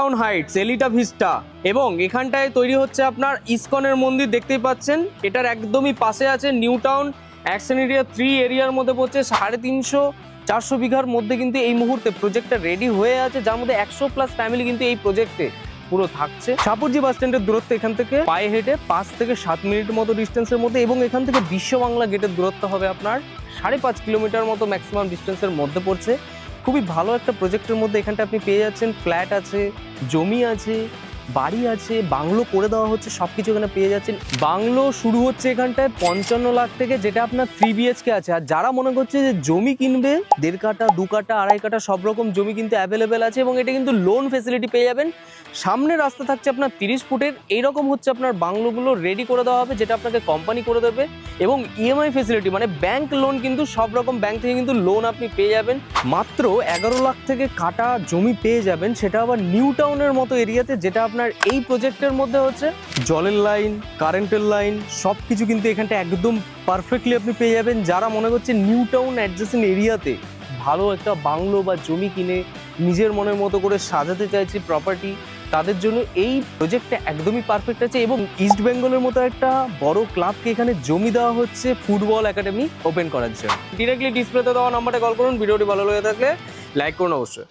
Town Heights, Elita vista, এবং এখানটায় তৈরি হচ্ছে আপনার ইসকনের মন্দির, দেখতেই পাচ্ছেন। এটার একদমই পাশে আছে নিউ টাউন অ্যাকশন এরিয়া 3 এরিয়ার মধ্যে পড়ছে। 350-400 বিঘার মধ্যে কিন্তু এই মুহূর্তে প্রজেক্টটা রেডি হয়ে আছে, যার মধ্যে 100+ ফ্যামিলি কিন্তু এই প্রজেক্টে পুরো থাকছে। সাপুরজি বাস স্ট্যান্ডের দূরত্ব এখান থেকে পায়ে হেঁটে 5 থেকে 7 মিনিট মতো ডিস্টেন্সের মধ্যে, এবং এখান থেকে বিশ্ব বাংলা গেটের দূরত্ব হবে আপনার 5.5 কিলোমিটার মতো ম্যাক্সিমাম ডিস্টেন্সের মধ্যে পড়ছে। খুবই ভালো একটা প্রজেক্টের মধ্যে এখানটা আপনি পেয়ে যাচ্ছেন ফ্ল্যাট আছে, জমি আছে, বাড়ি আছে, বাংলো করে দেওয়া হচ্ছে, সবকিছু এখানে পেয়ে যাচ্ছেন। বাংলো শুরু হচ্ছে এখানটায় 55 লাখ থেকে, যেটা আপনার 3 BHK আছে। আর যারা মনে করছে যে জমি কিনবে 1.5 কাঠা 2 কাঠা 2.5 কাঠা সব রকম জমি কিন্তু অ্যাভেলেবেল আছে, এবং এটা কিন্তু লোন ফেসিলিটি পেয়ে যাবেন। সামনে রাস্তা থাকছে আপনার 30 ফুটের, এইরকম হচ্ছে আপনার বাংলোগুলো রেডি করে দেওয়া হবে, যেটা আপনাকে কোম্পানি করে দেবে। এবং ইএমআই ফেসিলিটি মানে ব্যাংক লোন, কিন্তু সব রকম ব্যাংক থেকে কিন্তু লোন আপনি পেয়ে যাবেন। মাত্র 11 লাখ থেকে কাটা জমি পেয়ে যাবেন, সেটা আবার নিউ টাউনের মতো এরিয়াতে, যেটা আপনার এই প্রজেক্টের মধ্যে হচ্ছে জলের লাইন, কারেন্টের লাইন সব কিছু কিন্তু এখানটা একদম পারফেক্টলি আপনি পেয়ে যাবেন। যারা মনে করছে নিউ টাউন অ্যাডজেসেন্ট এরিয়াতে ভালো একটা বাংলো বা জমি কিনে নিজের মনের মতো করে সাজাতে চাইছে প্রপার্টি, তাদের জন্য এই প্রজেক্টটা একদমই পারফেক্ট আছে। এবং ইস্ট বেঙ্গলের মতো একটা বড় ক্লাবকে এখানে জমি দেওয়া হচ্ছে ফুটবল একাডেমি ওপেন করার জন্য। ডিরেক্টলি ডিসপ্লেতে দেওয়া নাম্বারে কল করুন। ভিডিওটি ভালো লেগে থাকলে লাইক করুন অবশ্যই।